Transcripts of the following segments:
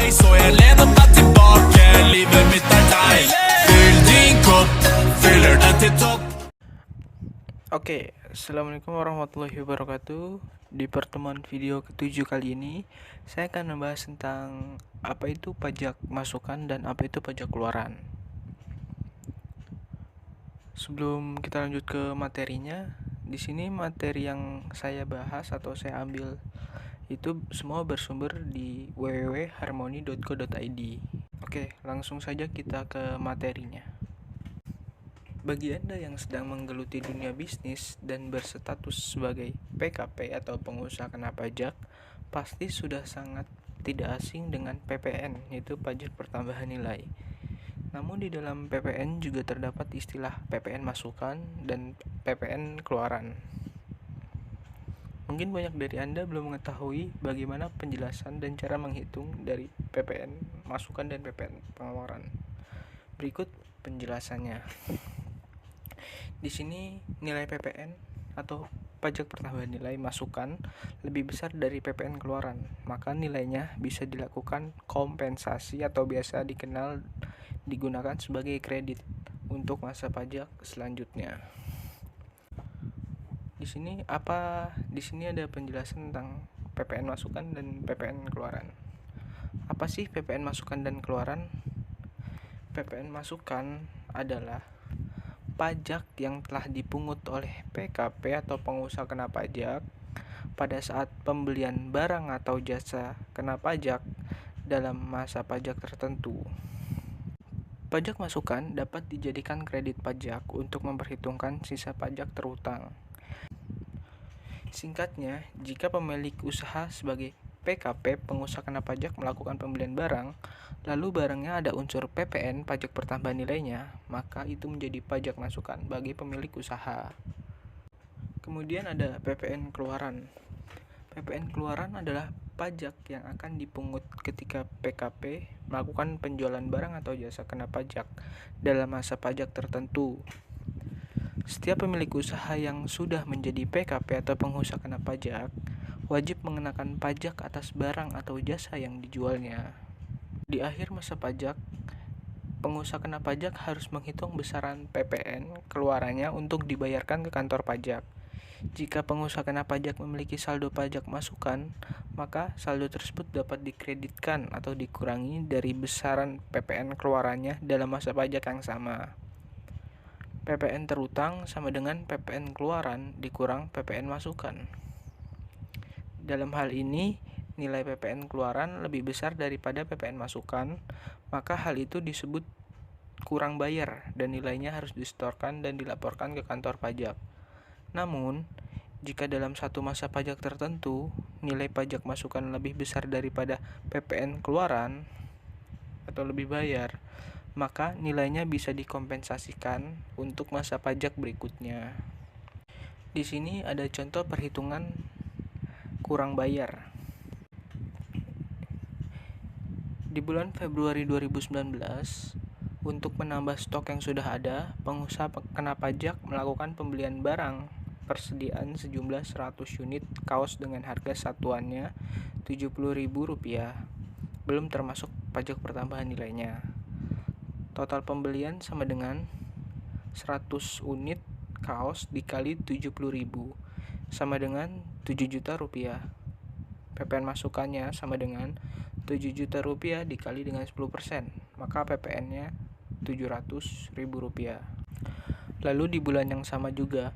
Så jag lener meg tilbake, livet mitt er deilig. Fyll din kopp, fyller den til topp. Oke, assalamualaikum warahmatullahi wabarakatuh. Di pertemuan video ke-7 kali ini, saya akan membahas tentang apa itu pajak masukan dan apa itu pajak keluaran. Sebelum kita lanjut ke materinya, di sini materi yang saya bahas atau saya ambil itu semua bersumber di www.harmony.co.id. Oke, langsung saja kita ke materinya. Bagi Anda yang sedang menggeluti dunia bisnis dan berstatus sebagai PKP atau pengusaha kena pajak, pasti sudah sangat tidak asing dengan PPN, yaitu pajak pertambahan nilai. Namun di dalam PPN juga terdapat istilah PPN masukan dan PPN keluaran. Mungkin banyak dari Anda belum mengetahui bagaimana penjelasan dan cara menghitung dari PPN masukan dan PPN pengeluaran. Berikut penjelasannya. Di sini nilai PPN atau pajak pertambahan nilai masukan lebih besar dari PPN keluaran, maka nilainya bisa dilakukan kompensasi atau biasa digunakan sebagai kredit untuk masa pajak selanjutnya. Di sini ada penjelasan tentang PPN masukan dan PPN keluaran. Apa sih PPN masukan dan keluaran? PPN masukan adalah pajak yang telah dipungut oleh PKP atau pengusaha kena pajak pada saat pembelian barang atau jasa kena pajak dalam masa pajak tertentu. Pajak masukan dapat dijadikan kredit pajak untuk memperhitungkan sisa pajak terutang. Singkatnya, jika pemilik usaha sebagai PKP pengusaha kena pajak melakukan pembelian barang, lalu barangnya ada unsur PPN pajak pertambahan nilainya, maka itu menjadi pajak masukan bagi pemilik usaha. Kemudian ada PPN keluaran. PPN keluaran adalah pajak yang akan dipungut ketika PKP melakukan penjualan barang atau jasa kena pajak dalam masa pajak tertentu. Setiap pemilik usaha yang sudah menjadi PKP atau pengusaha kena pajak wajib mengenakan pajak atas barang atau jasa yang dijualnya. Di akhir masa pajak, pengusaha kena pajak harus menghitung besaran PPN keluarannya untuk dibayarkan ke kantor pajak. Jika pengusaha kena pajak memiliki saldo pajak masukan, maka saldo tersebut dapat dikreditkan atau dikurangi dari besaran PPN keluarannya dalam masa pajak yang sama. PPN terutang sama dengan PPN keluaran dikurang PPN masukan. Dalam hal ini, nilai PPN keluaran lebih besar daripada PPN masukan, maka hal itu disebut kurang bayar dan nilainya harus disetorkan dan dilaporkan ke kantor pajak. Namun, jika dalam satu masa pajak tertentu, nilai pajak masukan lebih besar daripada PPN keluaran atau lebih bayar, maka nilainya bisa dikompensasikan untuk masa pajak berikutnya. Di sini ada contoh perhitungan kurang bayar. Di bulan Februari 2019, untuk menambah stok yang sudah ada, pengusaha kena pajak melakukan pembelian barang persediaan sejumlah 100 unit kaos dengan harga satuannya Rp70.000, belum termasuk pajak pertambahan nilainya. Total pembelian sama dengan 100 unit kaos dikali 70.000 sama dengan Rp7.000.000. PPN masukannya sama dengan Rp7.000.000 dikali dengan 10%, maka PPN-nya Rp700.000. Lalu di bulan yang sama juga,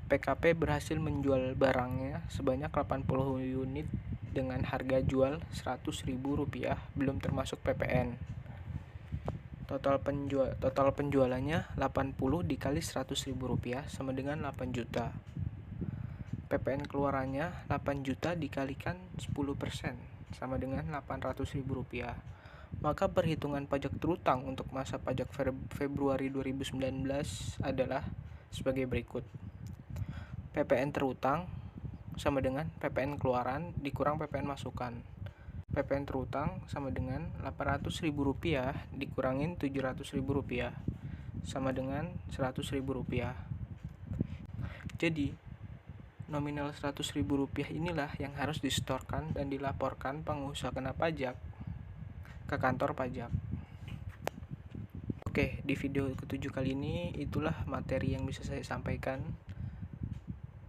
PKP berhasil menjual barangnya sebanyak 80 unit dengan harga jual Rp100.000, belum termasuk PPN. Total penjualannya 80 dikali Rp100.000 sama dengan 8 juta. PPN keluarannya 8 juta dikalikan 10% sama dengan Rp800.000. Maka perhitungan pajak terutang untuk masa pajak Februari 2019 adalah sebagai berikut. PPN terutang sama dengan PPN keluaran dikurang PPN masukan. PPN terutang sama dengan Rp800.000 dikurangin Rp700.000 sama dengan Rp100.000. Jadi, nominal Rp100.000 inilah yang harus disetorkan dan dilaporkan pengusaha kena pajak ke kantor pajak. Oke, di video ke-7 kali ini itulah materi yang bisa saya sampaikan.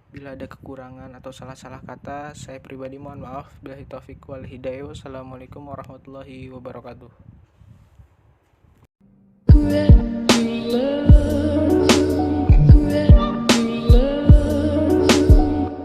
Bila ada kekurangan atau salah-salah kata, saya pribadi mohon maaf. Billahi taufiq wal hidayah. Wassalamualaikum warahmatullahi wabarakatuh.